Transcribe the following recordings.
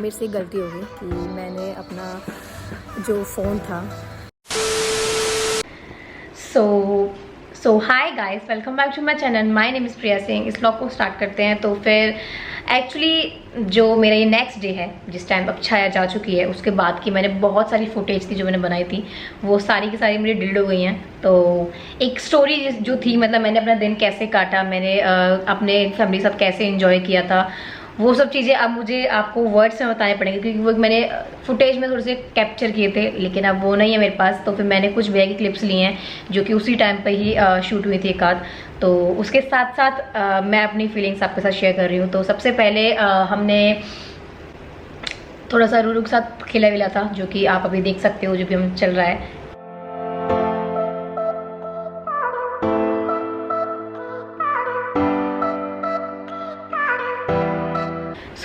मेरे से गलती हो गई कि मैंने अपना जो फ़ोन था so hi guys, welcome back to my channel. My name is Priya Singh. इस व्लॉग को स्टार्ट करते हैं। तो फिर एक्चुअली जो मेरा ये नेक्स्ट डे है, जिस टाइम अब छाया जा चुकी है, उसके बाद की मैंने बहुत सारी फुटेज थी जो मैंने बनाई थी, वो सारी की सारी मेरी डिलीट हो गई हैं। तो एक स्टोरी जो थी, मतलब मैंने अपना दिन कैसे काटा, मैंने अपने फैमिली के साथ कैसे एंजॉय किया था, वो सब चीज़ें अब मुझे आपको वर्ड्स में बताने पड़ेंगे, क्योंकि वो मैंने फुटेज में थोड़े से कैप्चर किए थे, लेकिन अब वो नहीं है मेरे पास। तो फिर मैंने कुछ भैया की क्लिप्स लिए हैं जो कि उसी टाइम पे ही शूट हुई थी एक आध। तो उसके साथ साथ मैं अपनी फीलिंग्स आपके साथ शेयर कर रही हूँ। तो सबसे पहले हमने थोड़ा सा रूरू के साथ खेला विला था, जो कि आप अभी देख सकते हो, जो भी हम चल रहा है।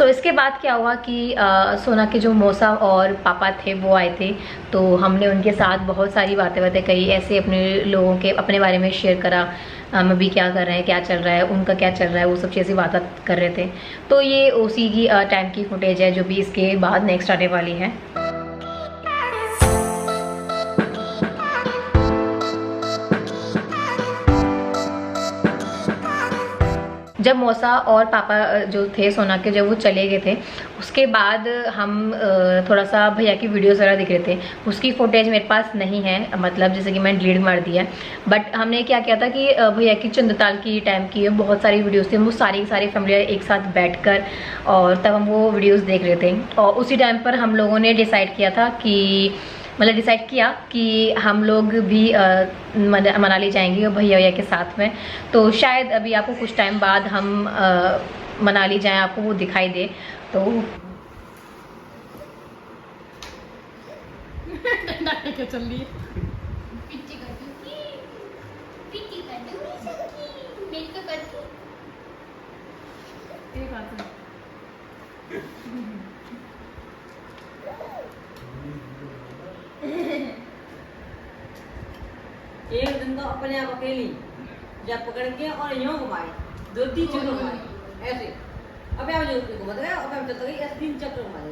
इसके बाद क्या हुआ कि सोना के जो मौसा और पापा थे वो आए थे। तो हमने उनके साथ बहुत सारी बातें कही, ऐसे अपने लोगों के अपने बारे में शेयर करा, हम अभी क्या कर रहे हैं, क्या चल रहा है, उनका क्या चल रहा है, वो सब चीज़ें बातें कर रहे थे। तो ये उसी की टाइम की फुटेज है जो भी इसके बाद नेक्स्ट आने वाली है। जब मौसा और पापा जो थे सोना के, जब वो चले गए थे, उसके बाद हम थोड़ा सा भैया की वीडियोस वगैरह दिख रहे थे। उसकी फुटेज मेरे पास नहीं है, मतलब जैसे कि मैंने डिलीट मार दिया है। बट हमने क्या किया था कि भैया की चंद्रताल की टाइम की बहुत सारी वीडियोस थी, वो सारी फैमिली एक साथ बैठकर और तब हम वो वीडियोस देख रहे थे। और उसी टाइम पर हम लोगों ने डिसाइड किया था कि हम लोग भी मनाली जाएंगे भैया के साथ में। तो शायद अभी आपको कुछ टाइम बाद हम मनाली जाएं, आपको वो दिखाई दे। तो चल रही है एक दिन तो अपने आप अकेली जब पकड़ के और यूं घुमाई, दो तीन चक्कर घुमाई ऐसे, अब आप जो घुमाते गए, अब आप चलते गए, ऐसे 3 चक्कर घुमाए।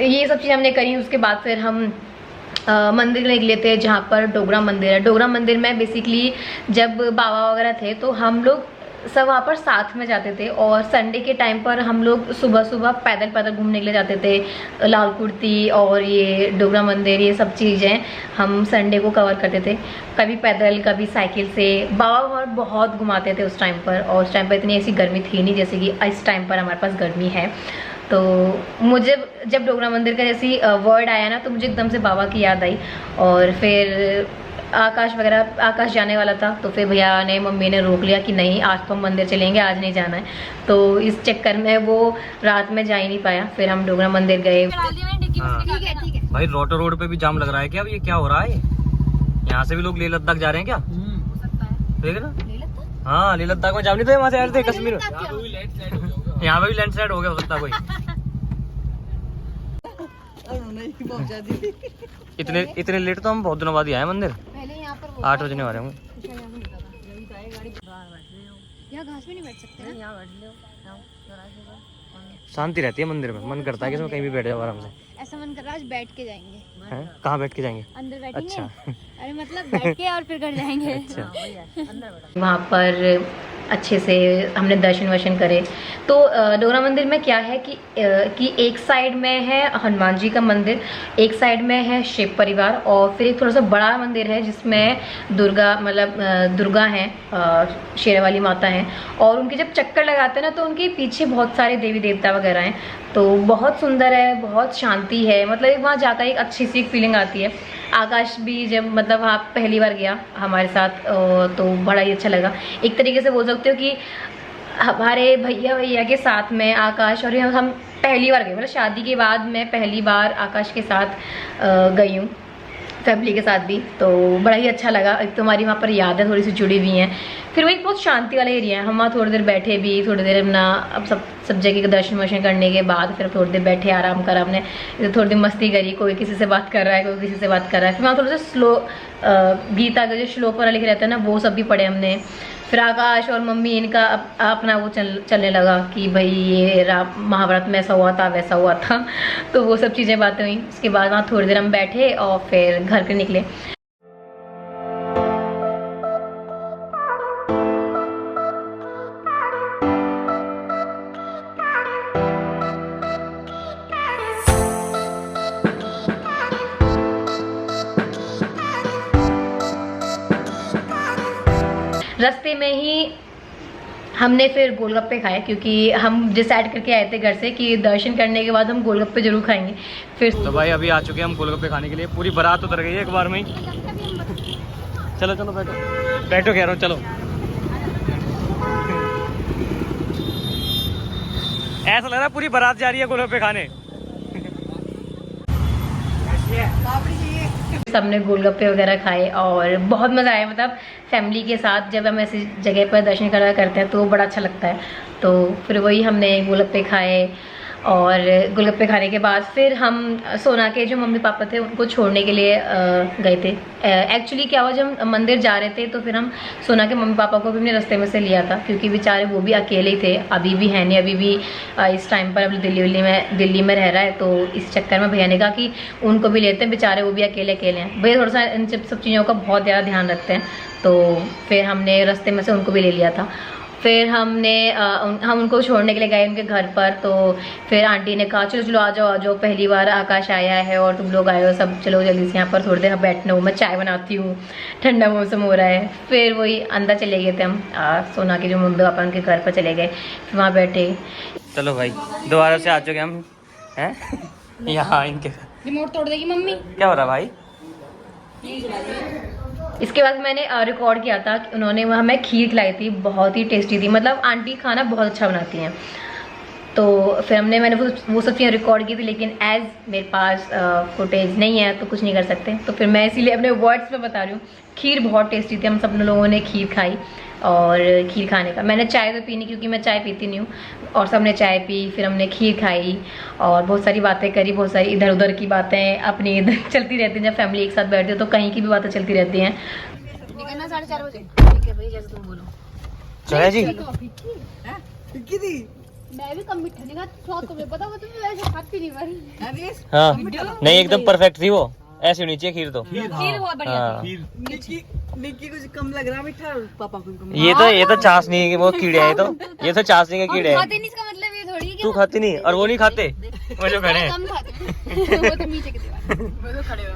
ये सब चीज़ हमने करी। उसके बाद फिर हम मंदिर निकले थे, जहाँ पर डोगरा मंदिर है। डोगरा मंदिर में बेसिकली जब बाबा वगैरह थे तो हम लोग सब वहाँ पर साथ में जाते थे। और संडे के टाइम पर हम लोग सुबह सुबह पैदल घूमने के लिए जाते थे। लाल कुर्ती और ये डोगरा मंदिर, ये सब चीज़ें हम संडे को कवर करते थे, कभी पैदल कभी साइकिल से। बाबा और बहुत घुमाते थे उस टाइम पर, और उस टाइम पर इतनी ऐसी गर्मी थी नहीं जैसे कि इस टाइम पर हमारे पास गर्मी है। तो मुझे जब डोगरा मंदिर का जैसी वर्ड आया ना, तो मुझे एकदम से बाबा की याद आई। और फिर आकाश जाने वाला था, तो फिर भैया ने मम्मी ने रोक लिया कि नहीं, आज तो हम मंदिर चलेंगे, आज नहीं जाना है। तो इस चक्कर में वो रात में जा ही नहीं पाया। फिर हम डोगरा मंदिर गए। भाई रोटो रोड पे भी जाम लग रहा है क्या? अब ये क्या हो रहा है? यहाँ से भी लोग लेह लद्दाख जा रहे हैं क्या? देख ना, हाँ लेह लद्दाख में जाम नहीं, तो वहाँ से आए थे कश्मीर। यहाँ पे भी लैंडस्लाइड हो गया, हो सकता कोई। इतने लेट तो हम बहुत दिनों बाद ही आए मंदिर। 8 बजने वाले होंगे। यहाँ घास में नहीं बैठ सकते ना? शांति रहती है मंदिर में, मन करता है कि इसमें कहीं भी बैठ जाओ आराम से। ऐसा मन कर रहा है आज बैठ के जाएंगे। कहाँ बैठ के जाएंगे? अंदर बैठेंगे। अच्छा। अरे मतलब बैठ के और फिर घर जाएंगे। अच्छा। वहाँ पर अच्छे से हमने दर्शन वर्शन करे। तो डोगरा मंदिर में क्या है कि एक साइड में है हनुमान जी का मंदिर, एक साइड में है शिव परिवार, और फिर एक थोड़ा सा बड़ा मंदिर है जिसमें दुर्गा हैं, शेर वाली माता हैं। और उनके जब चक्कर लगाते हैं ना, तो उनके पीछे बहुत सारे देवी देवता वगैरह हैं। तो बहुत सुंदर है, बहुत शांति है, मतलब वहाँ जाकर एक अच्छी सी फीलिंग आती है। आकाश भी जब मतलब वहाँ पहली बार गया हमारे साथ, तो बड़ा ही अच्छा लगा। एक तरीके से बोल सकते हो कि हमारे भैया के साथ में आकाश और हम पहली बार गए, मतलब शादी के बाद मैं पहली बार आकाश के साथ गई हूँ, फैमिली के साथ भी। तो बड़ा ही अच्छा लगा। एक तो हमारी वहाँ पर यादें थोड़ी सी जुड़ी हुई हैं। फिर वो एक बहुत शांति वाला एरिया है। हम वहाँ थोड़ी देर बैठे भी, थोड़ी देर अपना अब सब जगह के दर्शन वर्शन करने के बाद फिर थोड़ी देर बैठे, आराम करा, हमने थोड़ी देर मस्ती करी, कोई किसी से बात कर रहा है, कोई किसी से बात कर रहा है। फिर वहाँ थोड़ा सा स्लो गीता का जो श्लोक वाला लिखे रहता है ना, वो सब भी पढ़े हमने। फिर आकाश और मम्मी इनका अपना वो चलने लगा कि भाई ये महाभारत में ऐसा हुआ था, वैसा हुआ था, तो वो सब चीज़ें बातें हुई। उसके बाद वहाँ थोड़ी देर हम बैठे और फिर घर के निकले। रास्ते में ही हमने फिर गोलगप्पे खाए, क्योंकि हम डिसाइड करके आए थे घर से कि दर्शन करने के बाद हम गोलगप्पे जरूर खाएंगे। फिर तो भाई अभी आ चुके हैं हम गोलगप्पे खाने के लिए। पूरी बारात उतर गई है एक बार में ही। चलो चलो बैठो बैठो, कह रहा हूँ चलो। ऐसा लग रहा है पूरी बारात जा रही है गोलगप्पे खाने। सबने गोलगप्पे वगैरह खाए और बहुत मज़ा आया। मतलब फैमिली के साथ जब हम ऐसी जगह पर दर्शन करा करते हैं तो बड़ा अच्छा लगता है। तो फिर वही हमने गोलगप्पे खाए और गोलगप्पे खाने के बाद फिर हम सोना के जो मम्मी पापा थे उनको छोड़ने के लिए गए थे। एक्चुअली क्या हुआ, जब हम मंदिर जा रहे थे तो फिर हम सोना के मम्मी पापा को भी अपने रास्ते में से लिया था, क्योंकि बेचारे वो भी अकेले ही थे, अभी भी है नहीं, अभी भी इस टाइम पर अब दिल्ली में रह रहा है। तो इस चक्कर में भैया ने कहा कि उनको भी लेते हैं, बेचारे वो भी अकेले हैं। भैया थोड़ा सा इन सब चीज़ों का बहुत ज़्यादा ध्यान रखते हैं, तो फिर हमने रास्ते में से उनको भी ले लिया था। फिर हम उनको छोड़ने के लिए गए उनके घर पर। तो फिर आंटी ने कहा चलो चलो आ जाओ, पहली बार आकाश आया है और तुम लोग आए हो सब, चलो जल्दी से यहाँ पर थोड़ी देर बैठना हो, मैं चाय बनाती हूँ, ठंडा मौसम हो रहा है। फिर वही अंदर चले गए थे हम, सोना के जो मम्मी पापा उनके घर पर चले गए, फिर वहाँ बैठे। चलो भाई दोबारा से आ चुके हम हैं यहाँ इनके। रिमोट तोड़ देगी मम्मी। क्या हो रहा भाई? इसके बाद मैंने रिकॉर्ड किया था कि उन्होंने हमें खीर खिलाई थी, बहुत ही टेस्टी थी। मतलब आंटी खाना बहुत अच्छा बनाती हैं। तो फिर मैंने वो सब चीज़ें रिकॉर्ड की थी, लेकिन एज मेरे पास फुटेज नहीं है तो कुछ नहीं कर सकते, तो फिर मैं इसीलिए अपने वर्ड्स में बता रही हूँ। खीर बहुत टेस्टी थी, हम सब लोगों ने खीर खाई। और खीर खाने का मैंने चाय तो पी नहीं, क्योंकि मैं चाय पीती नहीं हूँ, और सबने चाय पी, फिर हमने खीर खाई और बहुत सारी बातें करी, बहुत सारी इधर उधर की बातें अपनी इधर चलती रहती हैं। जब फैमिली एक साथ बैठती है तो कहीं की भी बातें चलती रहती हैं। निकलना 4:30 बजे, ठीक है भाई, जैसे तुम बोलो। चले जी। मैं भी कम मिठा नहीं खाती, तुम्हें पता वो तो ऐसे खाती नहीं बारी। हाँ नहीं एकदम परफेक्ट थी वो, ऐसी होनी चाहिए खीर तो। खीर बहुत बढ़िया थी। निक्की कुछ कम लग रहा मीठा, पापा को ये तो चाशनी के वो कीड़े हैं, ये तो चाशनी के कीड़े हैं। खाते नहीं, इसका मतलब ये थोड़ी है कि तू खाती नहीं और वो नहीं खाते, वो जो खड़े हैं। कम खाते वो तो नीचे के दीवार वो तो खड़े हो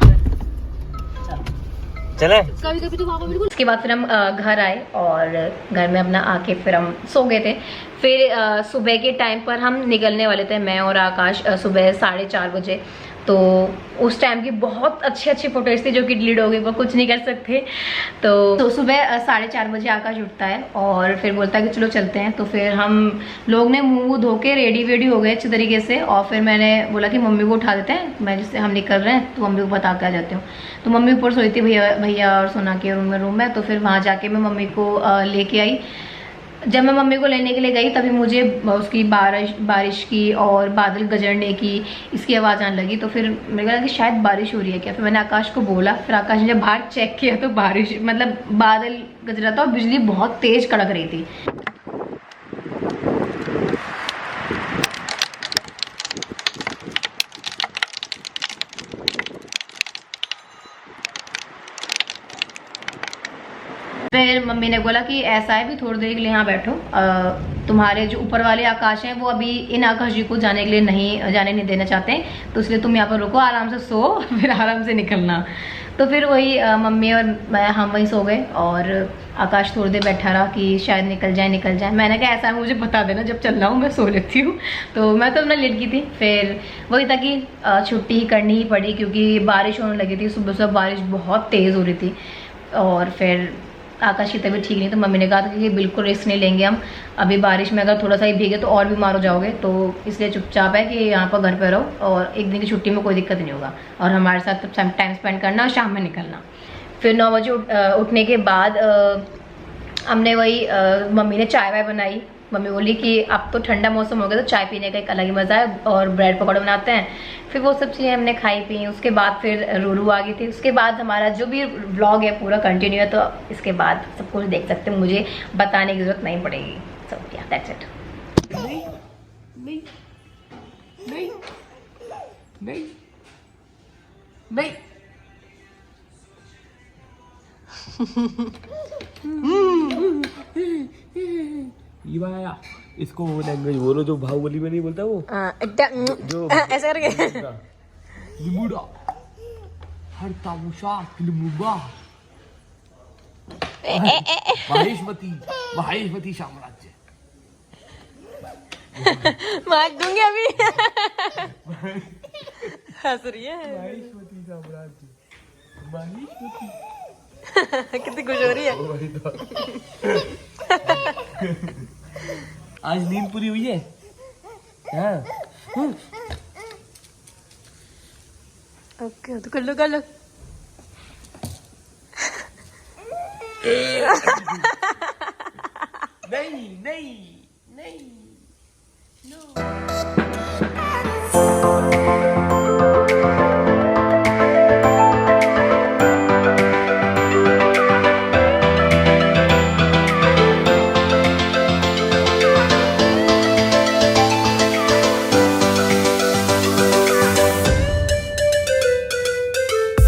चले। कभी कभी तो पापा बिल्कुल। उसके बाद फिर हम घर आए और घर में अपना आके फिर हम सो गए थे। फिर सुबह के टाइम पर हम निकलने वाले थे, मैं और आकाश, सुबह 4:30 बजे। तो उस टाइम की बहुत अच्छी फोटोज थी जो कि डिलीट हो गई, वो कुछ नहीं कर सकते। तो सुबह 4:30 बजे आकाश उठता है और फिर बोलता है कि चलो चलते हैं। तो फिर हम लोग ने मुंह धो के रेडी हो गए अच्छी तरीके से, और फिर मैंने बोला कि मम्मी को उठा देते हैं, मैं जिससे हम निकल रहे हैं तो मम्मी को बता के आ जाती हूँ। तो मम्मी ऊपर सोई थी भैया और सोना के रूम में। तो फिर वहाँ जाके मैं मम्मी को लेके आई। जब मैं मम्मी को लेने के लिए गई तभी मुझे उसकी बारिश की और बादल गजरने की इसकी आवाज़ आने लगी। तो फिर मेरे को लगा कि शायद बारिश हो रही है क्या। फिर मैंने आकाश को बोला, फिर आकाश ने जब बाहर चेक किया तो बारिश, मतलब बादल गजरा था और बिजली बहुत तेज कड़क रही थी। फिर मम्मी ने बोला कि ऐसा है भी थोड़ी देर के लिए यहाँ बैठो, तुम्हारे जो ऊपर वाले आकाश हैं वो अभी इन आकाश जी को जाने के लिए जाने नहीं देना चाहते, तो इसलिए तुम यहाँ पर रुको, आराम से सो, फिर आराम से निकलना। तो फिर वही मम्मी और मैं हम वहीं सो गए और आकाश थोड़ी देर बैठा रहा कि शायद निकल जाए। मैंने कहा ऐसा मुझे बता देना, जब चल रहा हूँ मैं सो लेती हूँ। तो मैं तो अपना लेट गई थी। फिर वही था कि छुट्टी ही करनी ही पड़ी, क्योंकि बारिश होने लगी थी, सुबह बारिश बहुत तेज़ हो रही थी। और फिर आकाश की तबीयत ठीक नहीं, तो मम्मी ने कहा था कि बिल्कुल रिस्क नहीं लेंगे हम, अभी बारिश में अगर थोड़ा सा ही भीगे तो और बीमार हो जाओगे, तो इसलिए चुपचाप है कि यहाँ पर घर पे रहो और एक दिन की छुट्टी में कोई दिक्कत नहीं होगा और हमारे साथ टाइम स्पेंड करना और शाम में निकलना। फिर 9 बजे उठने के बाद हमने वही मम्मी ने चाय वाय बनाई। मम्मी बोली कि अब तो ठंडा मौसम हो गया तो चाय पीने का एक अलग ही मज़ा है, और ब्रेड पकौड़े बनाते हैं। फिर वो सब चीज़ें हमने खाई पी। उसके बाद फिर रूरू आ गई थी। उसके बाद हमारा जो भी व्लॉग है पूरा कंटिन्यू है, तो इसके बाद सब कुछ देख सकते हैं, मुझे बताने की ज़रूरत नहीं पड़ेगी। सो या दैट्स इट। नहीं नहीं नहीं नहीं नहीं ये भाया इसको वो लैंग्वेज बोलो जो बाहुबली में नहीं बोलता वो जो ऐसे करके लिमुड़ा हर तामुशा लिमुड़ा माहेशमती साम्राज्य मार दूंगी अभी। हंस रही है। माहेशमती साम्राज्य माहेशमती कितनी खुश हो रही है। आज नींद पूरी हुई है। हाँ ओके तो कर लो नहीं नहीं नहीं नो